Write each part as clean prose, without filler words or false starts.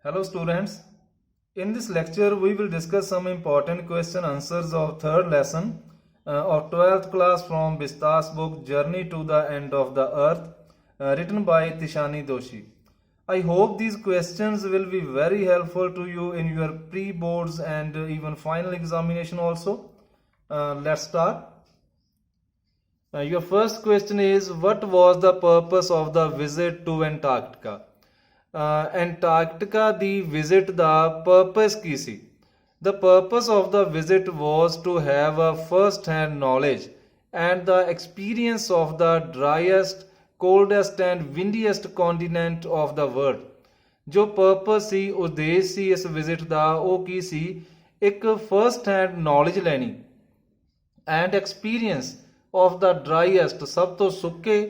Hello students, in this lecture we will discuss some important question answers of third lesson of 12th class from Bistas book Journey to the End of the Earth written by Tishani Doshi. I hope these questions will be very helpful to you in your pre-boards and even final examination also. Let's start. Your first question is, what was the purpose of the visit to Antarctica? Antarctica the visit the purpose Ki C? The purpose of the visit was to have a first-hand knowledge and the experience of the driest, coldest and windiest continent of the world. ਜੋ purpose ਸੀ, ਉਦੇਸ਼ ਸੀ ਇਸ visit ਦਾ, ਉਹ ਕੀ ਸੀ? ਇੱਕ first-hand knowledge ਲੈਣੀ and experience of the driest, ਸਭ ਤੋਂ ਸੁੱਕੇ,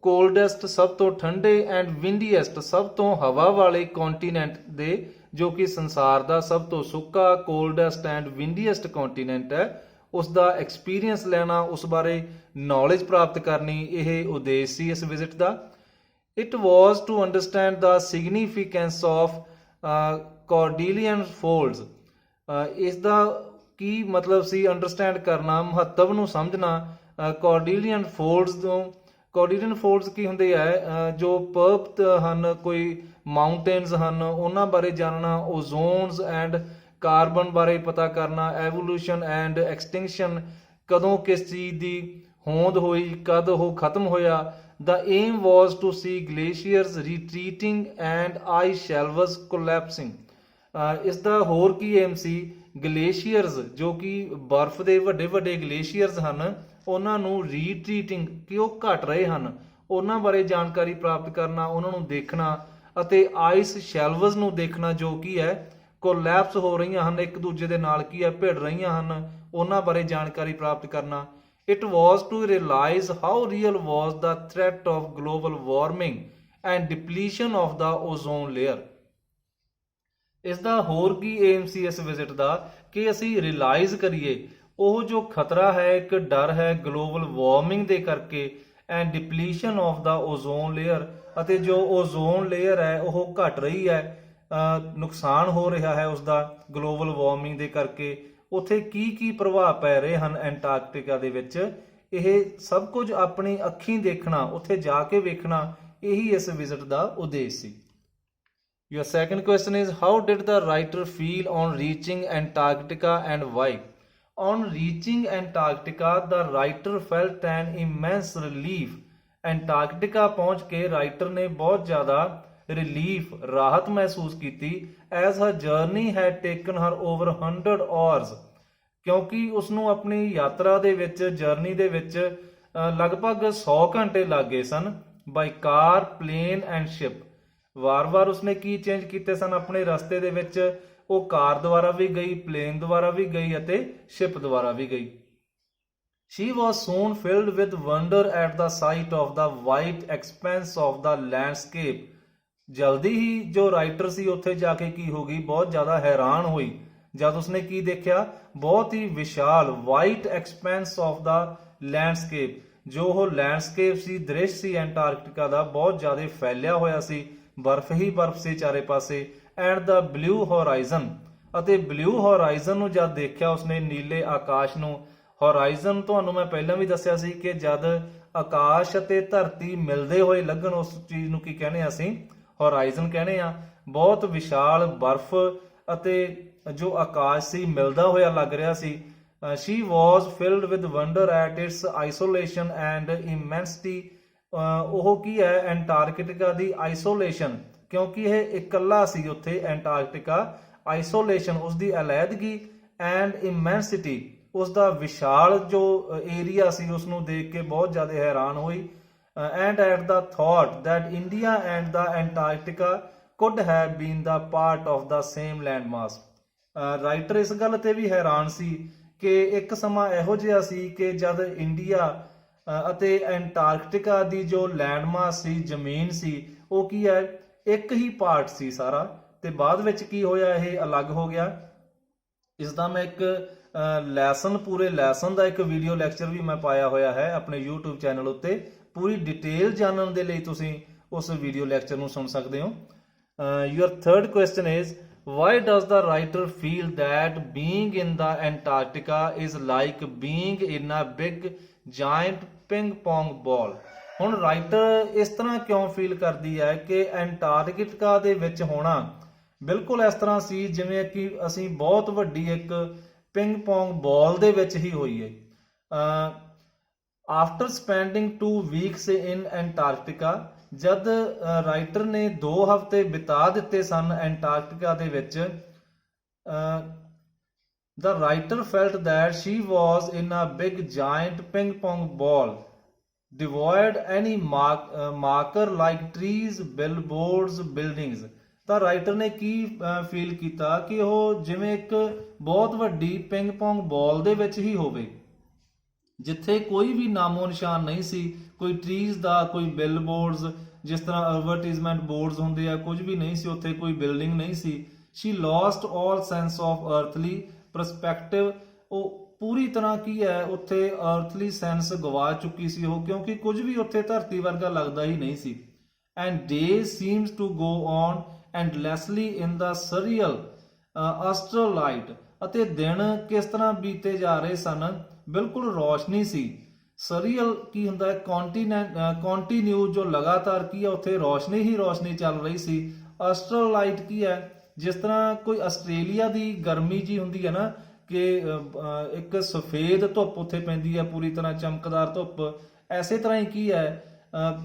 ਕੋਲਡੈਸਟ ਸਭ ਤੋਂ ਠੰਡੇ ਐਂਡ ਵਿੰਡੀਐਸਟ ਸਭ ਤੋਂ ਹਵਾ ਵਾਲੇ ਕੰਟੀਨੈਂਟ ਦੇ, ਜੋ ਕਿ ਸੰਸਾਰ ਦਾ ਸਭ ਤੋਂ ਸੁੱਕਾ, ਕੋਲਡੈਸਟ ਐਂਡ ਵਿੰਡੀਐਸਟ ਕੰਟੀਨੈਂਟ ਹੈ, ਉਸ ਦਾ ਐਕਸਪੀਰੀਅੰਸ ਲੈਣਾ, ਉਸ ਬਾਰੇ ਨੌਲੇਜ ਪ੍ਰਾਪਤ ਕਰਨੀ, ਇਹ ਉਦੇਸ਼ ਸੀ ਇਸ ਵਿਜ਼ਿਟ ਦਾ। It was to understand the significance of Cordilleran folds. ਇਸ ਦਾ ਕੀ ਮਤਲਬ ਸੀ? ਅੰਡਰਸਟੈਂਡ ਕਰਨਾ, ਮਹੱਤਵ ਨੂੰ ਸਮਝਣਾ। ਕੋਰਡੀਲੀਅਨ ਫੋਲਡਸ ਤੋਂ, ਕੋਰਡੀਲੀਅਨ ਫੋਲਡਸ ਕੀ ਹੁੰਦੇ ਹੈ? ਜੋ ਪਰਬਤ ਹਨ, ਕੋਈ ਮਾਊਂਟੇਨਸ ਹਨ, ਉਹਨਾਂ ਬਾਰੇ ਜਾਣਨਾ। ਓਜ਼ੋਨਸ ਐਂਡ ਕਾਰਬਨ ਬਾਰੇ ਪਤਾ ਕਰਨਾ। ਐਵੋਲੂਸ਼ਨ ਐਂਡ ਐਕਸਟਿੰਕਸ਼ਨ, ਕਦੋਂ ਕਿਸ ਚੀਜ਼ ਦੀ ਹੋਂਦ ਹੋਈ, ਕਦ ਉਹ ਖਤਮ ਹੋਇਆ। The aim was to see glaciers retreating and ice shelves collapsing. ਇਸ ਦਾ ਹੋਰ ਕੀ ਏਮ ਸੀ? ਗਲੇਸ਼ੀਅਰਸ, ਜੋ ਕਿ ਬਰਫ਼ ਦੇ ਵੱਡੇ ਵੱਡੇ ਗਲੇਸ਼ੀਅਰਸ ਹਨ, ਉਹਨਾਂ ਨੂੰ ਰੀਟਰੀਟਿੰਗ, ਕਿ ਉਹ ਘਟ ਰਹੇ ਹਨ, ਉਹਨਾਂ ਬਾਰੇ ਜਾਣਕਾਰੀ ਪ੍ਰਾਪਤ ਕਰਨਾ, ਉਹਨਾਂ ਨੂੰ ਦੇਖਣਾ। ਅਤੇ ਆਈਸ ਸ਼ੈਲਵਸ ਨੂੰ ਦੇਖਣਾ, ਜੋ ਕੀ ਹੈ ਕੋਲੈਪਸ ਹੋ ਰਹੀਆਂ ਹਨ, ਇੱਕ ਦੂਜੇ ਦੇ ਨਾਲ ਕੀ ਹੈ ਭਿੜ ਰਹੀਆਂ ਹਨ, ਉਹਨਾਂ ਬਾਰੇ ਜਾਣਕਾਰੀ ਪ੍ਰਾਪਤ ਕਰਨਾ। It was to realize how real was the threat of global warming and depletion of the ozone layer. ਇਸ ਦਾ ਹੋਰ ਕੀ ਏਮ ਸੀ ਇਸ ਵਿਜ਼ਿਟ ਦਾ? ਕਿ ਅਸੀਂ ਰਿਅਲਾਈਜ਼ ਕਰੀਏ ਉਹ ਜੋ ਖਤਰਾ ਹੈ, ਇੱਕ ਡਰ ਹੈ ਗਲੋਬਲ ਵਾਰਮਿੰਗ ਦੇ ਕਰਕੇ, and depletion of the ozone layer, ਅਤੇ ਜੋ ਓਜ਼ੋਨ ਲੇਅਰ ਹੈ ਉਹ ਘਟ ਰਹੀ ਹੈ, ਨੁਕਸਾਨ ਹੋ ਰਿਹਾ ਹੈ ਉਸਦਾ ਗਲੋਬਲ ਵਾਰਮਿੰਗ ਦੇ ਕਰਕੇ। ਉੱਥੇ ਕੀ ਕੀ ਪ੍ਰਭਾਵ ਪੈ ਰਹੇ ਹਨ ਐਂਟਾਰਕਟਿਕਾ ਦੇ ਵਿੱਚ, ਇਹ ਸਭ ਕੁਝ ਆਪਣੀ ਅੱਖੀਂ ਦੇਖਣਾ, ਉੱਥੇ ਜਾ ਕੇ ਵੇਖਣਾ, ਇਹੀ ਇਸ ਵਿਜ਼ਿਟ ਦਾ ਉਦੇਸ਼ ਸੀ। Your second question is, how did the writer feel on reaching Antarctica and why? On reaching Antarctica, the writer felt an immense relief. Antarctica ਪਹੁੰਚ ਕੇ ਰਾਈਟਰ ਨੇ ਬਹੁਤ ਜ਼ਿਆਦਾ ਰਿਲੀਫ, ਰਾਹਤ ਮਹਿਸੂਸ ਕੀਤੀ। As her journey had taken her over 100 hours, ਕਿਉਂਕਿ ਉਸਨੂੰ ਆਪਣੀ ਯਾਤਰਾ ਦੇ ਵਿੱਚ, ਜਰਨੀ ਦੇ ਵਿੱਚ ਲਗਭਗ 100 ਘੰਟੇ ਲੱਗ ਗਏ ਸਨ। ਬਾਈ ਕਾਰ, ਪਲੇਨ ਐਂਡ ਸ਼ਿਪ। ਵਾਰ-ਵਾਰ ਉਸਨੇ ਕੀ ਚੇਂਜ ਕੀਤੇ ਸਨ ਆਪਣੇ ਰਸਤੇ ਦੇ ਵਿੱਚ? ਉਹ ਕਾਰ ਦੁਆਰਾ ਵੀ ਗਈ, ਪਲੇਨ ਦੁਆਰਾ ਵੀ ਗਈ ਅਤੇ ਸ਼ਿਪ ਦੁਆਰਾ ਵੀ ਗਈ। She was soon filled with wonder at the sight of the wide expanse of the landscape. ਜਲਦੀ ਹੀ ਜੋ ਰਾਈਟਰ ਸੀ ਉੱਥੇ ਜਾ ਕੇ ਕੀ ਹੋ ਗਈ? ਬਹੁਤ ਜ਼ਿਆਦਾ ਹੈਰਾਨ ਹੋਈ ਜਦ ਉਸਨੇ ਕੀ ਦੇਖਿਆ? ਬਹੁਤ ਹੀ ਵਿਸ਼ਾਲ white expanse of the landscape, ਜੋ ਉਹ ਲੈਂਡਸਕੇਪ ਸੀ, ਦ੍ਰਿਸ਼ ਸੀ ਐਂਟਾਰਕਟਿਕਾ ਦਾ, ਬਹੁਤ ਜ਼ਿਆਦਾ ਫੈਲਿਆ ਹੋਇਆ ਸੀ, ਬਰਫ਼ ਹੀ ਬਰਫ਼ ਸੀ ਚਾਰੇ ਪਾਸੇ। ਐਂਡ ਦਾ ਬਲੂ ਹੋਰਾਈਜ਼ਨ, ਅਤੇ ਬਲੂ ਹੋਰਾਈਜ਼ਨ ਨੂੰ ਜਦ ਦੇਖਿਆ ਉਸਨੇ, ਨੀਲੇ ਆਕਾਸ਼ ਨੂੰ। ਹੋਰਾਈਜ਼ਨ ਤੁਹਾਨੂੰ ਮੈਂ ਪਹਿਲਾਂ ਵੀ ਦੱਸਿਆ ਸੀ ਕਿ ਜਦ ਆਕਾਸ਼ ਅਤੇ ਧਰਤੀ ਮਿਲਦੇ ਹੋਏ ਲੱਗਣ, ਉਸ ਚੀਜ਼ ਨੂੰ ਕੀ ਕਹਿੰਦੇ ਅਸੀਂ? ਹੋਰਾਈਜ਼ਨ ਕਹਿੰਦੇ ਆ। ਬਹੁਤ ਵਿਸ਼ਾਲ ਬਰਫ਼ ਅਤੇ ਜੋ ਆਕਾਸ਼ ਸੀ ਮਿਲਦਾ ਹੋਇਆ ਲੱਗ ਰਿਹਾ ਸੀ। She was filled with wonder at its isolation and immensity. ਉਹ ਕੀ ਹੈ? ਐਂਟਾਰਕਟਿਕਾ ਦੀ ਆਈਸੋਲੇਸ਼ਨ, ਕਿਉਂਕਿ ਇਹ ਇਕੱਲਾ ਸੀ ਉੱਥੇ ਐਂਟਾਰਕਟਿਕਾ। ਆਈਸੋਲੇਸ਼ਨ, ਉਸਦੀ ਅਲੈਦਗੀ, ਐਂਡ ਇਮੈਂਸਿਟੀ, ਉਸਦਾ ਵਿਸ਼ਾਲ ਜੋ ਏਰੀਆ ਸੀ, ਉਸਨੂੰ ਦੇਖ ਕੇ ਬਹੁਤ ਜ਼ਿਆਦਾ ਹੈਰਾਨ ਹੋਈ। And at the thought that India and the Antarctica could have been the part of the same land mass. Writer ਇਸ ਗੱਲ ਤੇ ਵੀ ਹੈਰਾਨ ਸੀ ਕਿ ਇੱਕ ਸਮਾਂ ਇਹੋ ਜਿਹਾ ਸੀ ਕਿ ਜਦ ਇੰਡੀਆ ਅਤੇ ਐਂਟਾਰਕਟਿਕਾ ਦੀ ਜੋ ਲੈਂਡ ਮਾਸ ਸੀ, ਜ਼ਮੀਨ ਸੀ, ਉਹ ਕੀ ਹੈ? ਇੱਕ ਹੀ ਪਾਰਟ ਸੀ ਸਾਰਾ, ਤੇ ਬਾਅਦ ਵਿੱਚ ਕੀ ਹੋਇਆ? ਇਹ ਅਲੱਗ ਹੋ ਗਿਆ। ਇਸ ਦਾ ਮੈਂ ਇੱਕ ਲੈਸਨ, ਪੂਰੇ ਲੈਸਨ ਦਾ ਇੱਕ ਵੀਡੀਓ ਲੈਕਚਰ ਵੀ ਮੈਂ ਪਾਇਆ ਹੋਇਆ ਹੈ ਆਪਣੇ YouTube ਚੈਨਲ ਉੱਤੇ। ਪੂਰੀ ਡਿਟੇਲ ਜਾਣਨ ਦੇ ਲਈ ਤੁਸੀਂ ਉਸ ਵੀਡੀਓ ਲੈਕਚਰ ਨੂੰ ਸੁਣ ਸਕਦੇ ਹੋ। Your third question is, why does the writer feel that being in the Antarctica is like being in a big giant ping pong ball? ਹੁਣ ਰਾਈਟਰ ਇਸ ਤਰ੍ਹਾਂ ਕਿਉਂ ਫੀਲ ਕਰਦੀ ਹੈ ਕਿ ਐਂਟਾਰਕਟਿਕਾ ਦੇ ਵਿੱਚ ਹੋਣਾ ਬਿਲਕੁਲ ਇਸ ਤਰ੍ਹਾਂ ਸੀ ਜਿਵੇਂ ਕਿ ਅਸੀਂ ਬਹੁਤ ਵੱਡੀ ਇੱਕ ਪਿੰਗ ਪੋਂਗ ਬਾਲ ਦੇ ਵਿੱਚ ਹੀ ਹੋਈਏ। ਆਫਟਰ ਸਪੈਂਡਿੰਗ 2 ਵੀਕਸ ਇਨ ਐਂਟਾਰਕਟਿਕਾ, ਜਦ ਰਾਈਟਰ ਨੇ 2 ਹਫ਼ਤੇ ਬਿਤਾ ਦਿੱਤੇ ਸਨ ਐਂਟਾਰਕਟਿਕਾ ਦੇ ਵਿੱਚ, the writer felt that she was in a big giant ping pong ball, devoid any marker like trees, billboards, buildings। ਤਾਂ ਰਾਈਟਰ ਨੇ ਕੀ ਫੀਲ ਕੀਤਾ ਕਿ ਉਹ ਜਿਵੇਂ ਇੱਕ ਬਹੁਤ ਵੱਡੀ ਪਿੰਗ ਪੋਂਗ ਬਾਲ ਦੇ ਵਿੱਚ ਹੀ ਹੋਵੇ, ਜਿੱਥੇ ਕੋਈ ਵੀ ਨਾਮੋ ਨਿਸ਼ਾਨ ਨਹੀਂ ਸੀ, ਕੋਈ ਟਰੀਜ਼ ਦਾ, ਕੋਈ ਬਿਲ ਬੋਰਡਸ, ਜਿਸ ਤਰ੍ਹਾਂ ਐਡਵਰਟੀਜ਼ਮੈਂਟ ਬੋਰਡਸ ਹੁੰਦੇ ਆ, ਕੁਝ ਵੀ ਨਹੀਂ ਸੀ ਉੱਥੇ, ਕੋਈ ਬਿਲਡਿੰਗ ਨਹੀਂ ਸੀ। She lost all sense of earthly perspective, ਉਹ ਪੂਰੀ ਤਰ੍ਹਾਂ ਕੀ ਹੈ ਉੱਥੇ ਅਰਥਲੀ ਸੈਂਸ ਗਵਾ ਚੁੱਕੀ ਸੀ ਉਹ, ਕਿਉਂਕਿ ਕੁਝ ਵੀ ਉੱਥੇ ਧਰਤੀ ਵਰਗਾ ਲੱਗਦਾ ਹੀ ਨਹੀਂ ਸੀ। And days seems to go on endlessly in the surreal astral light, ਅਤੇ ਦਿਨ ਕਿਸ ਤਰ੍ਹਾਂ ਬੀਤੇ ਜਾ ਰਹੇ ਸਨ, ਬਿਲਕੁਲ ਰੋਸ਼ਨੀ ਸੀ। ਸਰੀਅਲ ਕੀ ਹੁੰਦਾ ਹੈ, ਕੰਟੀਨਿਊ, ਜੋ ਲਗਾਤਾਰ ਕੀ ਹੈ ਉੱਥੇ ਰੋਸ਼ਨੀ ਹੀ ਰੋਸ਼ਨੀ ਚੱਲ ਰਹੀ ਸੀ। ਅਸਟਰਲ ਲਾਈਟ ਕੀ ਹੈ, ਜਿਸ ਤਰ੍ਹਾਂ ਕੋਈ ਆਸਟ੍ਰੇਲੀਆ ਦੀ ਗਰਮੀ ਜੀ ਹੁੰਦੀ ਹੈ ਨਾ, ਕਿ ਇੱਕ ਸਫੇਦ ਧੁੱਪ ਉੱਥੇ ਪੈਂਦੀ ਹੈ, ਪੂਰੀ ਤਰ੍ਹਾਂ ਚਮਕਦਾਰ ਧੁੱਪ, ਐਸੇ ਤਰ੍ਹਾਂ ਹੀ ਕੀ ਹੈ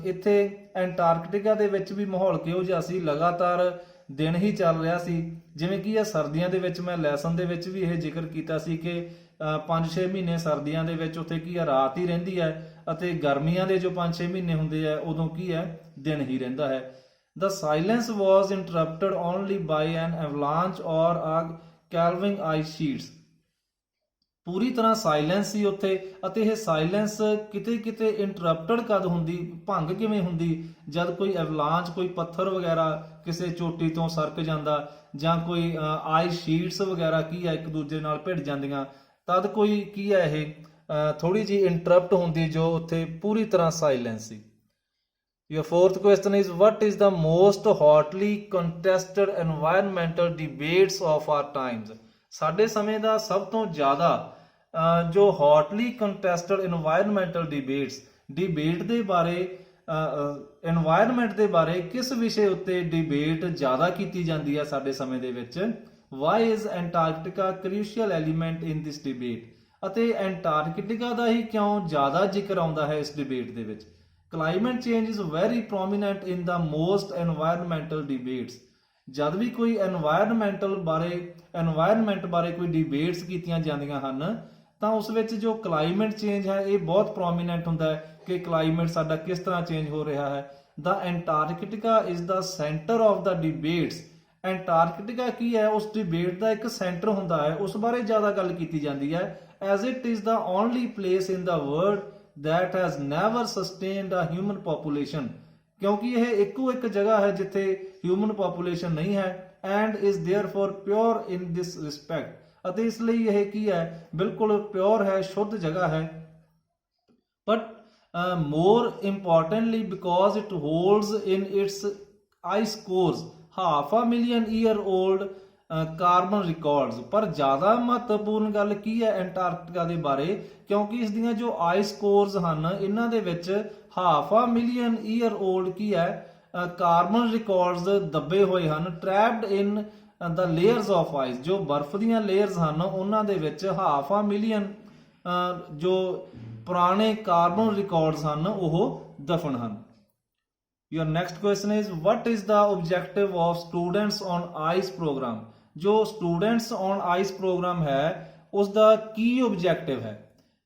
ਇੱਥੇ ਐਂਟਾਰਕਟਿਕਾ ਦੇ ਵਿੱਚ ਵੀ ਮਾਹੌਲ ਕਿਹੋ ਜਿਹਾ ਸੀ, ਲਗਾਤਾਰ ਦਿਨ ਹੀ ਚੱਲ ਰਿਹਾ ਸੀ। ਜਿਵੇਂ ਕੀ ਹੈ ਸਰਦੀਆਂ ਦੇ ਵਿੱਚ, ਮੈਂ ਲੈਸਨ ਦੇ ਵਿੱਚ ਵੀ ਇਹ ਜ਼ਿਕਰ ਕੀਤਾ ਸੀ ਕਿ 5-6 ਮਹੀਨੇ ਸਰਦੀਆਂ ਦੇ ਵਿੱਚ ਉੱਥੇ ਕੀ ਹੈ ਰਾਤ ਹੀ ਰਹਿੰਦੀ ਹੈ, ਅਤੇ ਗਰਮੀਆਂ ਦੇ ਜੋ 5-6 ਮਹੀਨੇ ਹੁੰਦੇ ਆ ਉਦੋਂ ਕੀ ਹੈ ਦਿਨ ਹੀ ਰਹਿੰਦਾ ਹੈ। The silence was interrupted only by an avalanche or a calving ice sheets। ਪੂਰੀ ਤਰ੍ਹਾਂ ਸਾਇਲੈਂਸ ਸੀ ਉੱਥੇ, ਅਤੇ ਇਹ ਸਾਇਲੈਂਸ ਕਿਤੇ ਕਿਤੇ ਇੰਟਰਪਟਡ ਕਦ ਹੁੰਦੀ, ਭੰਗ ਕਿਵੇਂ ਹੁੰਦੀ, ਜਦ ਕੋਈ ਐਵਲਾਂਚ, ਕੋਈ ਪੱਥਰ ਵਗੈਰਾ ਕਿਸੇ ਚੋਟੀ ਤੋਂ ਸਰਕ ਜਾਂਦਾ, ਜਾਂ ਕੋਈ ਆਈਸ ਸ਼ੀਟਸ ਵਗੈਰਾ ਕੀ ਹੈ ਇੱਕ ਦੂਜੇ ਨਾਲ ਭਿੜ ਜਾਂਦੀਆਂ, ਤਦ ਕੋਈ ਕੀ ਹੈ ਇਹ ਥੋੜੀ ਜਿਹੀ ਇੰਟਰਪਟ ਹੁੰਦੀ, ਜੋ ਉੱਥੇ ਪੂਰੀ ਤਰ੍ਹਾਂ silence C. Your fourth question is, what is the most hotly contested environmental debates of our times? ਸਾਡੇ ਸਮੇਂ ਦਾ ਸਭ ਤੋਂ ਜ਼ਿਆਦਾ ਜੋ ਹੌਟਲੀ ਕੰਟੈਸਟਡ ਇਨਵਾਇਰਨਮੈਂਟਲ ਡਿਬੇਟ ਦੇ ਬਾਰੇ, ਇਨਵਾਇਰਨਮੈਂਟ ਦੇ ਬਾਰੇ ਕਿਸ ਵਿਸ਼ੇ ਉੱਤੇ ਡਿਬੇਟ ਜ਼ਿਆਦਾ ਕੀਤੀ ਜਾਂਦੀ ਹੈ ਸਾਡੇ ਸਮੇਂ ਦੇ ਵਿੱਚ। Why is Antarctica crucial element in this debate, ਅਤੇ ਐਂਟਾਰਕਟਿਕਾ ਦਾ ਹੀ ਕਿਉਂ ਜ਼ਿਆਦਾ ਜ਼ਿਕਰ ਆਉਂਦਾ ਹੈ ਇਸ ਡਿਬੇਟ ਦੇ ਵਿੱਚ। Climate change is very prominent in the most environmental debates. ਜਦ ਵੀ ਕੋਈ ਐਨਵਾਇਰਨਮੈਂਟ ਬਾਰੇ ਕੋਈ ਡਿਬੇਟਸ ਕੀਤੀਆਂ ਜਾਂਦੀਆਂ ਹਨ, ਤਾਂ ਉਸ ਵਿੱਚ ਜੋ ਕਲਾਈਮੇਟ ਚੇਂਜ ਹੈ ਇਹ ਬਹੁਤ ਪ੍ਰੋਮੀਨੈਂਟ ਹੁੰਦਾ ਹੈ ਕਿ ਕਲਾਈਮੇਟ ਸਾਡਾ ਕਿਸ ਤਰ੍ਹਾਂ ਚੇਂਜ ਹੋ ਰਿਹਾ ਹੈ। The Antarctica is the centre of the debates. Antarctica ਕੀ ਹੈ, ਉਸ ਡਿਬੇਟ ਦਾ ਇੱਕ ਸੈਂਟਰ ਹੁੰਦਾ ਹੈ, ਉਸ ਬਾਰੇ ਜ਼ਿਆਦਾ ਗੱਲ ਕੀਤੀ ਜਾਂਦੀ ਹੈ। As it is the only place in the world that has never sustained a human population, ਕਿਉਂਕਿ ਇਹ ਇੱਕੋ ਇੱਕ ਜਗ੍ਹਾ ਹੈ ਜਿੱਥੇ ਹਿਊਮਨ ਪੋਪੂਲੇਸ਼ਨ ਨਹੀਂ ਹੈ, and is therefore pure in this respect, ਅਤੇ ਇਸ ਲਈ ਇਹ ਕੀ ਹੈ ਬਿਲਕੁਲ ਪਿਓਰ ਹੈ, ਸ਼ੁੱਧ ਜਗ੍ਹਾ ਹੈ। but more importantly because it holds in its ice cores 500,000 year old carbon records. ਪਰ ਜ਼ਿਆਦਾ ਮਹੱਤਵਪੂਰਨ ਗੱਲ ਕੀ ਹੈ ਐਂਟਾਰਕਟਿਕਾ ਦੇ ਬਾਰੇ, ਕਿਉਂਕਿ ਇਸ ਦੀਆਂ ਜੋ ਆਈਸ ਕੋਰਸ ਹਨ ਇਹਨਾਂ ਦੇ ਵਿੱਚ 500,000 ਈਅਰ 올ਡ ਕੀ ਹੈ ਕਾਰਬਨ ਰਿਕਾਰਡਸ ਦੱਬੇ ਹੋਏ ਹਨ, ਟ੍ਰੈਪਡ ਇਨ ਦਾ ਲੇਅਰਸ ਆਫ ਆਈਸ। ਜੋ ਬਰਫ਼ ਦੀਆਂ ਲੇਅਰਸ ਹਨ ਉਹਨਾਂ ਦੇ ਵਿੱਚ 500,000 ਜੋ ਪੁਰਾਣੇ ਕਾਰਬਨ ਰਿਕਾਰਡਸ ਹਨ ਉਹ ਦਫਨ ਹਨ। Your next question is, what is the objective of students on ICE program? ਜੋ students on ICE program ਹੈ ਉਸ ਦਾ ਕੀ objective ਹੈ?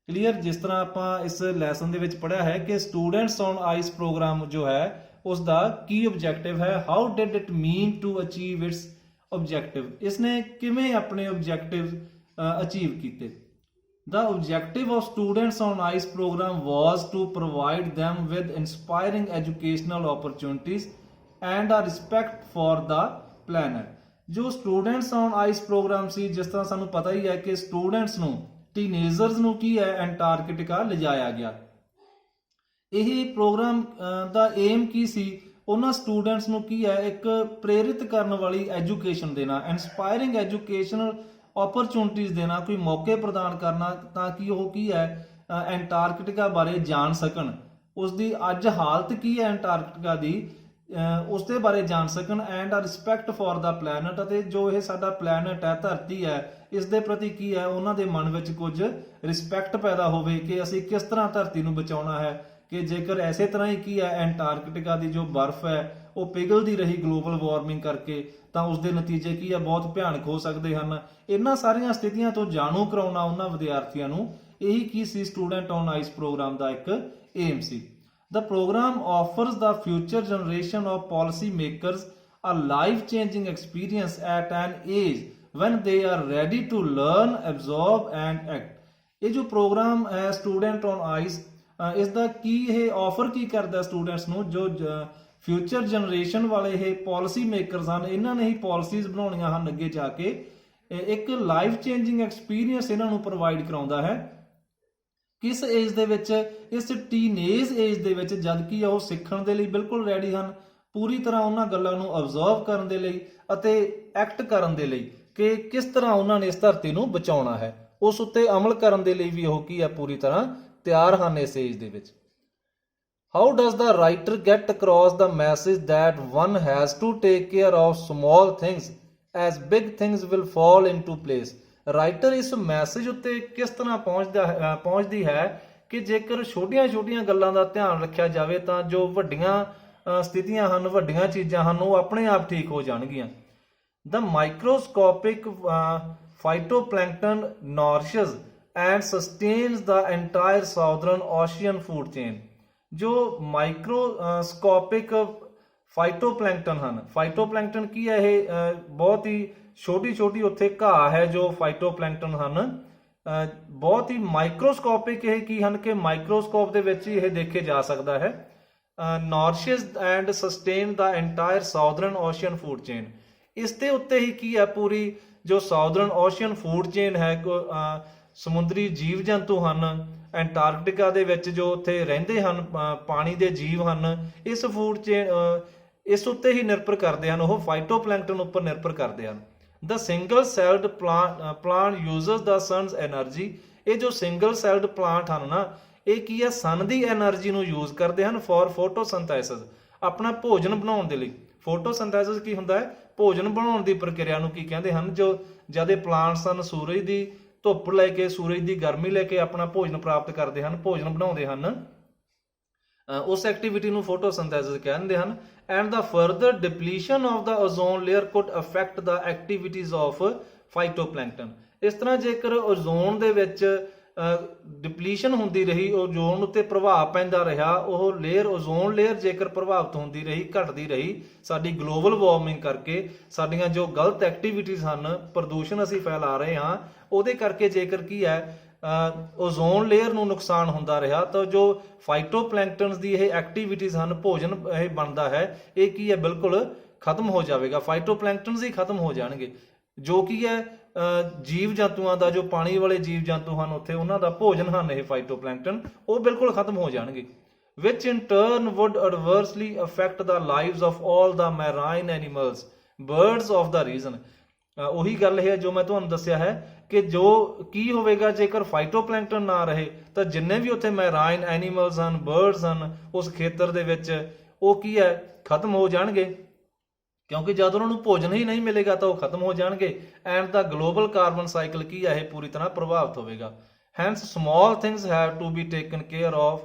ਕਲੀਅਰ, ਜਿਸ ਤਰ੍ਹਾਂ ਆਪਾਂ ਇਸ ਲੈਸਨ ਦੇ ਵਿੱਚ ਪੜ੍ਹਿਆ ਹੈ ਕਿ students on ICE program ਜੋ ਹੈ ਉਸ ਦਾ ਕੀ objective ਹੈ, how did it mean to achieve its objective? ਇਸਨੇ ਕਿਵੇਂ ਆਪਣੇ objective achieve ਕੀਤੇ? The objective of students on ICE program was to provide them with inspiring educational opportunities and a respect for the planet. ਜੋ students on ICE program ਸੀ, ਜਿਸ ਤਰ੍ਹਾਂ ਸਾਨੂੰ ਪਤਾ ਹੀ ਹੈ ਕਿ students ਨੂੰ, teenagers ਨੂੰ ਕੀ ਹੈ ਐਂਟਾਰਕਟਿਕਾ ਲਿਜਾਇਆ ਗਿਆ। ਇਹ ਪ੍ਰੋਗਰਾਮ ਦਾ ਏਮ ਕੀ ਸੀ, ਉਹਨਾਂ ਸਟੂਡੈਂਟਸ ਨੂੰ ਕੀ ਹੈ ਇੱਕ ਪ੍ਰੇਰਿਤ ਕਰਨ ਵਾਲੀ ਐਜੂਕੇਸ਼ਨ ਦੇਣਾ, ਇਨਸਪਾਇਰਿੰਗ ਐਜੂਕੇਸ਼ਨਲ ਓਪਰਚੁਨਿਟੀਜ਼ ਦੇਣਾ, ਕੋਈ ਮੌਕੇ ਪ੍ਰਦਾਨ ਕਰਨਾ ਤਾਂ ਕਿ ਉਹ ਕੀ ਹੈ ਐਂਟਾਰਕਟਿਕਾ ਬਾਰੇ ਜਾਣ ਸਕਣ, ਉਸ ਦੀ ਅੱਜ ਹਾਲਤ ਕੀ ਹੈ ਐਂਟਾਰਕਟਿਕਾ ਦੀ ਉਸ ਦੇ ਬਾਰੇ ਜਾਣ ਸਕਣ, ਐਂਡ ਆ ਰਿਸਪੈਕਟ ਫॉर ਦਾ ਪਲੈਨਟ, ਅਤੇ ਜੋ ਇਹ ਸਾਡਾ ਪਲੈਨਟ ਹੈ ਧਰਤੀ ਹੈ ਇਸ ਦੇ ਪ੍ਰਤੀ ਕੀ ਹੈ ਉਹਨਾਂ ਦੇ ਮਨ ਵਿੱਚ ਕੁਝ ਰਿਸਪੈਕਟ ਪੈਦਾ ਹੋਵੇ ਕਿ ਅਸੀਂ ਕਿਸ ਤਰ੍ਹਾਂ ਧਰਤੀ ਨੂੰ ਬਚਾਉਣਾ ਹੈ, ਕਿ ਜੇਕਰ ਐਸੇ ਤਰ੍ਹਾਂ ਹੀ ਕੀ ਹੈ ਐਂਟਾਰਕਟਿਕਾ ਦੀ ਜੋ ਬਰਫ਼ ਹੈ ਉਹ ਪਿਘਲਦੀ ਰਹੀ ਗਲੋਬਲ ਵਾਰਮਿੰਗ ਕਰਕੇ ਤਾਂ ਉਸ ਦੇ ਨਤੀਜੇ ਕੀ ਹੈ ਬਹੁਤ ਭਿਆਨਕ ਹੋ ਸਕਦੇ ਹਨ। ਇਹਨਾਂ ਸਾਰੀਆਂ ਸਥਿਤੀਆਂ ਤੋਂ ਜਾਣੂ ਕਰਾਉਣਾ ਉਹਨਾਂ ਵਿਦਿਆਰਥੀਆਂ ਨੂੰ, ਇਹੀ ਕੀ ਸੀ ਸਟੂਡੈਂਟ ਔਨ ਆਈਸ ਪ੍ਰੋਗਰਾਮ ਦਾ ਇੱਕ ਏਮ ਸੀ। The program offers the future generation of policy makers a life-changing experience at an age when they are ready to learn, absorb and act। ਇਹ ਜੋ ਪ੍ਰੋਗਰਾਮ ਹੈ ਸਟੂਡੈਂਟ ਔਨ ਆਈਸ, ਇਸ ਦਾ ਕੀ ਇਹ offer ਕੀ ਕਰਦਾ ਸਟੂਡੈਂਟਸ ਨੂੰ, ਜੋ ਫਿਊਚਰ ਜਨਰੇਸ਼ਨ ਵਾਲੇ ਇਹ ਪਾਲਿਸੀ ਮੇਕਰਸ ਹਨ, ਇਹਨਾਂ ਨੇ ਹੀ ਪਾਲਿਸੀਜ਼ ਬਣਾਉਣੀਆਂ ਹਨ ਅੱਗੇ ਜਾ ਕੇ, ਇੱਕ ਲਾਈਫ ਚੇਂਜਿੰਗ ਐਕਸਪੀਰੀਅੰਸ ਇਹਨਾਂ ਨੂੰ ਪ੍ਰੋਵਾਈਡ ਕਰਾਉਂਦਾ ਹੈ। ਕਿਸ ਏਜ ਦੇ ਵਿੱਚ? ਇਸ ਟੀਨੇਜ ਏਜ ਦੇ ਵਿੱਚ, ਜਦ ਕਿ ਉਹ ਸਿੱਖਣ ਦੇ ਲਈ ਬਿਲਕੁਲ ਰੈਡੀ ਹਨ, ਪੂਰੀ ਤਰ੍ਹਾਂ ਉਹਨਾਂ ਗੱਲਾਂ ਨੂੰ ਅਬਜ਼ਰਵ ਕਰਨ ਦੇ ਲਈ ਅਤੇ ਐਕਟ ਕਰਨ ਦੇ ਲਈ ਕਿ ਕਿਸ ਤਰ੍ਹਾਂ ਉਹਨਾਂ ਨੇ ਇਸ ਧਰਤੀ ਨੂੰ ਬਚਾਉਣਾ ਹੈ, ਉਸ ਉੱਤੇ ਅਮਲ ਕਰਨ ਦੇ ਲਈ ਵੀ ਉਹ ਕੀ ਹੈ ਪੂਰੀ ਤਰ੍ਹਾਂ ਤਿਆਰ ਹਨ ਇਸ ਏਜ ਦੇ ਵਿੱਚ। How does the writer get across the message that one has to take care of small things as big things will fall into place? Writer ਇਸ ਮੈਸੇਜ ਉੱਤੇ ਕਿਸ ਤਰ੍ਹਾਂ ਪਹੁੰਚਦੀ ਹੈ ਕਿ ਜੇਕਰ ਛੋਟੀਆਂ-ਛੋਟੀਆਂ ਗੱਲਾਂ ਦਾ ਧਿਆਨ ਰੱਖਿਆ ਜਾਵੇ ਤਾਂ ਜੋ ਵੱਡੀਆਂ ਸਥਿਤੀਆਂ ਹਨ, ਵੱਡੀਆਂ ਚੀਜ਼ਾਂ ਹਨ, ਉਹ ਆਪਣੇ ਆਪ ਠੀਕ ਹੋ ਜਾਣਗੀਆਂ। The microscopic phytoplankton nourishes and sustains the entire southern ocean food chain। ਜੋ ਮਾਈਕਰੋਸਕੋਪਿਕ ਫਾਈਟੋਪਲੈਂਕਟਨ ਹਨ, ਫਾਈਟੋਪਲੈਂਕਟਨ ਕੀ ਹੈ ਇਹ ਬਹੁਤ ਹੀ ਛੋਟੀ ਉੱਥੇ ਘਾਹ ਹੈ ਜੋ ਫਾਈਟੋਪਲੈਂਕਟਨ ਹਨ, ਬਹੁਤ ਹੀ ਮਾਈਕਰੋਸਕੋਪਿਕ ਇਹ ਕੀ ਹਨ ਕਿ ਮਾਈਕਰੋਸਕੋਪ ਦੇ ਵਿੱਚ ਹੀ ਇਹ ਦੇਖੇ ਜਾ ਸਕਦਾ ਹੈ। Nourishes and sustain the entire southern ocean food chain, ਇਸ ਦੇ ਉੱਤੇ ਹੀ ਕੀ ਹੈ ਪੂਰੀ ਜੋ ਸਾਊਦਰਨ ਓਸ਼ੀਅਨ ਫੂਡ ਚੇਨ ਹੈ, ਸਮੁੰਦਰੀ ਜੀਵ ਜੰਤੂ ਹਨ ਐਂਟਾਰਕਟਿਕਾ ਦੇ ਵਿੱਚ ਜੋ ਉੱਥੇ ਰਹਿੰਦੇ ਹਨ, ਪਾਣੀ ਦੇ ਜੀਵ ਹਨ, ਇਸ ਫੂਡ ਚੇਨ ਇਸ ਉੱਤੇ ਹੀ ਨਿਰਭਰ ਕਰਦੇ ਹਨ, ਉਹ ਫਾਈਟੋਪਲੈਂਕਟਨ ਉੱਪਰ ਨਿਰਭਰ ਕਰਦੇ ਹਨ। ਦ ਸਿੰਗਲ ਸੈਲਡ ਪਲਾਂਟ ਯੂਜ਼ਸ ਦਾ ਸਨਸ ਐਨਰਜੀ, ਇਹ ਜੋ ਸਿੰਗਲ ਸੈਲਡ ਪਲਾਂਟ ਹਨ ਨਾ, ਇਹ ਕੀ ਹੈ ਸਨ ਦੀ ਐਨਰਜੀ ਨੂੰ ਯੂਜ਼ ਕਰਦੇ ਹਨ ਫॉर ਫੋਟੋਸਿੰਥੈਸਿਸ, ਆਪਣਾ ਭੋਜਨ ਬਣਾਉਣ ਦੇ ਲਈ। ਫੋਟੋਸਿੰਥੈਸਿਸ ਕੀ ਹੁੰਦਾ ਹੈ? ਭੋਜਨ ਬਣਾਉਣ ਦੀ ਪ੍ਰਕਿਰਿਆ ਨੂੰ ਕੀ ਕਹਿੰਦੇ ਹਨ? ਜੋ ਜਦ ਇਹ ਪਲਾਂਟਸ ਹਨ ਸੂਰਜ ਦੀ ਧੁੱਪ ਲੈ ਕੇ, ਸੂਰਜ ਦੀ ਗਰਮੀ ਲੈ ਕੇ ਆਪਣਾ ਭੋਜਨ ਪ੍ਰਾਪਤ ਕਰਦੇ ਹਨ, ਭੋਜਨ ਬਣਾਉਂਦੇ ਹਨ, ਉਸ ਐਕਟੀਵਿਟੀ ਨੂੰ ਫੋਟੋਸਿੰਥੈਸਿਸ ਕਹਿੰਦੇ ਹਨ। And the further depletion of the ozone layer could affect the activities of phytoplankton. ਇਸ ਤਰ੍ਹਾਂ ਜੇਕਰ ਓਜ਼ੋਨ ਦੇ ਵਿੱਚ ਡਿਪਲੀਸ਼ਨ ਹੁੰਦੀ ਰਹੀ, ਓਜ਼ੋਨ ਉੱਤੇ ਪ੍ਰਭਾਵ ਪੈਂਦਾ ਰਿਹਾ, ਉਹ ਲੇਅਰ ਓਜ਼ੋਨ ਲੇਅਰ ਜੇਕਰ ਪ੍ਰਭਾਵਿਤ ਹੁੰਦੀ ਰਹੀ, ਘਟਦੀ ਰਹੀ ਸਾਡੀ ਗਲੋਬਲ ਵਾਰਮਿੰਗ ਕਰਕੇ, ਸਾਡੀਆਂ ਜੋ ਗਲਤ ਐਕਟੀਵਿਟੀਜ਼ ਹਨ, ਪ੍ਰਦੂਸ਼ਣ ਅਸੀਂ ਫੈਲਾ ਰਹੇ ਹਾਂ, ਉਹਦੇ ਕਰਕੇ ਜੇਕਰ ਕੀ ਹੈ ਓਜ਼ੋਨ ਲੇਅਰ ਨੂੰ ਨੁਕਸਾਨ ਹੁੰਦਾ ਰਿਹਾ ਤਾਂ ਜੋ ਫਾਈਟੋਪਲੈਂਕਟਨਸ ਦੀ ਇਹ ਐਕਟੀਵਿਟੀਜ਼ ਹਨ, ਭੋਜਨ ਇਹ ਬਣਦਾ ਹੈ, ਇਹ ਕੀ ਹੈ ਬਿਲਕੁਲ ਖਤਮ ਹੋ ਜਾਵੇਗਾ, ਫਾਈਟੋਪਲੈਂਕਟਨਸ ਹੀ ਖਤਮ ਹੋ ਜਾਣਗੇ, ਜੋ ਕੀ ਹੈ ਜੀਵ ਜੰਤੂਆਂ ਦਾ, ਜੋ ਪਾਣੀ ਵਾਲੇ ਜੀਵ ਜੰਤੂ ਹਨ ਉੱਥੇ, ਉਹਨਾਂ ਦਾ ਭੋਜਨ ਹਨ ਇਹ ਫਾਈਟੋਪਲੈਂਕਟਨ, ਉਹ ਬਿਲਕੁਲ ਖਤਮ ਹੋ ਜਾਣਗੇ। which in turn would adversely affect the lives of all the marine animals, birds of the region। ਉਹੀ ਗੱਲ ਹੈ ਜੋ ਮੈਂ ਤੁਹਾਨੂੰ ਦੱਸਿਆ ਹੈ ਕਿ ਜੋ ਕੀ ਹੋਵੇਗਾ ਜੇਕਰ ਫਾਈਟੋਪਲੈਂਕਟਨ ਨਾ ਰਹੇ ਤਾਂ ਜਿੰਨੇ ਵੀ ਉੱਥੇ ਮੈਰਾਈਨ ਐਨੀਮਲਸ ਹਨ, ਬਰਡਸ ਹਨ ਉਸ ਖੇਤਰ ਦੇ ਵਿੱਚ, ਉਹ ਕੀ ਹੈ ਖਤਮ ਹੋ ਜਾਣਗੇ, ਕਿਉਂਕਿ ਜਦ ਉਹਨਾਂ ਨੂੰ ਭੋਜਨ ਹੀ ਨਹੀਂ ਮਿਲੇਗਾ ਤਾਂ ਉਹ ਖਤਮ ਹੋ ਜਾਣਗੇ। And the global carbon cycle ਕੀ ਹੈ ਇਹ ਪੂਰੀ ਤਰ੍ਹਾਂ ਪ੍ਰਭਾਵਿਤ ਹੋਵੇਗਾ। Hence small things have to be taken care of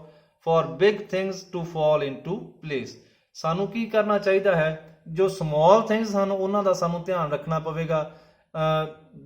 for big things to fall into place. ਸਾਨੂੰ ਕੀ ਕਰਨਾ ਚਾਹੀਦਾ ਹੈ? ਜੋ ਸਮਾਲ ਥਿੰਗਸ ਹਨ ਉਹਨਾਂ ਦਾ ਸਾਨੂੰ ਧਿਆਨ ਰੱਖਣਾ ਪਵੇਗਾ,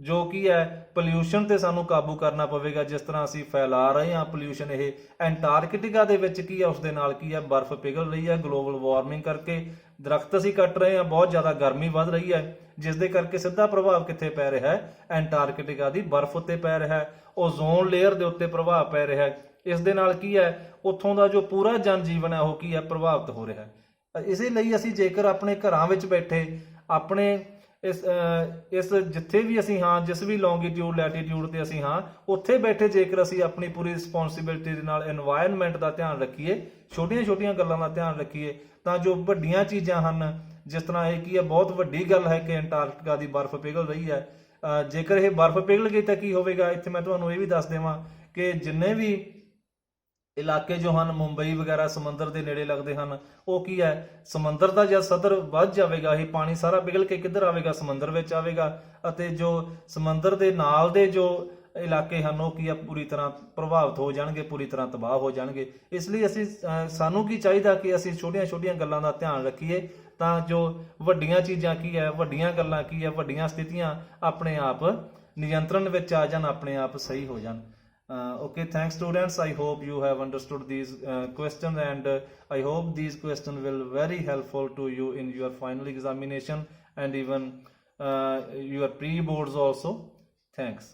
ਜੋ ਕੀ ਹੈ ਪੋਲਿਊਸ਼ਨ ਤੇ ਸਾਨੂੰ ਕਾਬੂ ਕਰਨਾ ਪਵੇਗਾ, ਜਿਸ ਤਰ੍ਹਾਂ ਅਸੀਂ ਫੈਲਾ ਰਹੇ ਹਾਂ ਪੋਲਿਊਸ਼ਨ। ਇਹ ਐਂਟਾਰਕਟਿਕਾ ਦੇ ਵਿੱਚ ਕੀ ਹੈ ਉਸ ਦੇ ਨਾਲ ਕੀ ਹੈ ਬਰਫ਼ ਪਿਘਲ ਰਹੀ ਹੈ ਗਲੋਬਲ ਵਾਰਮਿੰਗ ਕਰਕੇ, ਦਰਖਤ ਅਸੀਂ ਕੱਟ ਰਹੇ ਹਾਂ, ਬਹੁਤ ਜ਼ਿਆਦਾ ਗਰਮੀ ਵੱਧ ਰਹੀ ਹੈ, ਜਿਸ ਦੇ ਕਰਕੇ ਸਿੱਧਾ ਪ੍ਰਭਾਵ ਕਿੱਥੇ ਪੈ ਰਿਹਾ ਹੈ? ਐਂਟਾਰਕਟਿਕਾ ਦੀ ਬਰਫ਼ ਉੱਤੇ ਪੈ ਰਿਹਾ ਹੈ, ਓਜ਼ੋਨ ਲੇਅਰ ਦੇ ਉੱਤੇ ਪ੍ਰਭਾਵ ਪੈ ਰਿਹਾ ਹੈ। ਇਸ ਦੇ ਨਾਲ ਕੀ ਹੈ ਉੱਥੋਂ ਦਾ ਜੋ ਪੂਰਾ ਜਨ ਜੀਵਨ ਹੈ ਉਹ ਕੀ ਹੈ ਪ੍ਰਭਾਵਿਤ ਹੋ ਰਿਹਾ ਹੈ। ਇਸੇ ਲਈ ਅਸੀਂ ਜੇਕਰ ਆਪਣੇ ਘਰਾਂ ਵਿੱਚ ਬੈਠੇ ਆਪਣੇ ਇਸ ਜਿੱਥੇ ਵੀ ਅਸੀਂ ਹਾਂ, ਜਿਸ ਵੀ ਲੌਂਗੀਟਿਊਡ ਲੈਟੀਟਿਊਡ ਤੇ ਅਸੀਂ ਹਾਂ, ਉੱਥੇ ਬੈਠੇ ਜੇਕਰ ਅਸੀਂ ਆਪਣੀ ਪੂਰੀ ਰਿਸਪੌਂਸਿਬਿਲਟੀ ਦੇ ਨਾਲ এনवायरमेंट ਦਾ ਧਿਆਨ ਰੱਖੀਏ, ਛੋਟੀਆਂ-ਛੋਟੀਆਂ ਗੱਲਾਂ ਦਾ ਧਿਆਨ ਰੱਖੀਏ, ਤਾਂ ਜੋ ਵੱਡੀਆਂ ਚੀਜ਼ਾਂ ਹਨ, ਜਿਸ ਤਰ੍ਹਾਂ ਇਹ ਕੀ ਹੈ, ਬਹੁਤ ਵੱਡੀ ਗੱਲ ਹੈ ਕਿ ਅੰਟਾਰਕਟਿਕਾ ਦੀ ਬਰਫ਼ ਪਿਘਲ ਰਹੀ ਹੈ। ਜੇਕਰ ਇਹ ਬਰਫ਼ ਪਿਘਲ ਗਈ ਤਾਂ ਕੀ ਹੋਵੇਗਾ? ਇੱਥੇ ਮੈਂ ਤੁਹਾਨੂੰ ਇਹ ਵੀ ਦੱਸ ਦੇਵਾਂ ਕਿ ਜਿੰਨੇ ਵੀ ਇਲਾਕੇ ਜੋ ਹਨ, ਮੁੰਬਈ ਵਗੈਰਾ ਸਮੁੰਦਰ ਦੇ ਨੇੜੇ ਲੱਗਦੇ ਹਨ, ਉਹ ਕੀ ਹੈ, ਸਮੁੰਦਰ ਦਾ ਜਦ ਸਤਰ ਵੱਧ ਜਾਵੇਗਾ, ਇਹ ਪਾਣੀ ਸਾਰਾ ਪਿਘਲ ਕੇ ਕਿੱਧਰ ਆਵੇਗਾ? ਸਮੁੰਦਰ ਵਿੱਚ ਆਵੇਗਾ। ਅਤੇ ਜੋ ਸਮੁੰਦਰ ਦੇ ਨਾਲ ਦੇ ਜੋ ਇਲਾਕੇ ਹਨ, ਉਹ ਕੀ ਆ, ਪੂਰੀ ਤਰ੍ਹਾਂ ਪ੍ਰਭਾਵਿਤ ਹੋ ਜਾਣਗੇ, ਪੂਰੀ ਤਰ੍ਹਾਂ ਤਬਾਹ ਹੋ ਜਾਣਗੇ। ਇਸ ਲਈ ਸਾਨੂੰ ਕੀ ਚਾਹੀਦਾ ਕਿ ਅਸੀਂ ਛੋਟੀਆਂ-ਛੋਟੀਆਂ ਗੱਲਾਂ ਦਾ ਧਿਆਨ ਰੱਖੀਏ, ਤਾਂ ਜੋ ਵੱਡੀਆਂ ਚੀਜ਼ਾਂ ਕੀ ਹੈ, ਵੱਡੀਆਂ ਗੱਲਾਂ ਕੀ ਹੈ, ਵੱਡੀਆਂ ਸਥਿਤੀਆਂ ਆਪਣੇ ਆਪ ਨਿਯੰਤਰਣ ਵਿੱਚ ਆ ਜਾਣ, ਆਪਣੇ ਆਪ ਸਹੀ ਹੋ ਜਾਣ। Okay, thanks students. I hope you have understood these questions, and I hope these questions will very helpful to you in your final examination and even your pre-boards also. Thanks.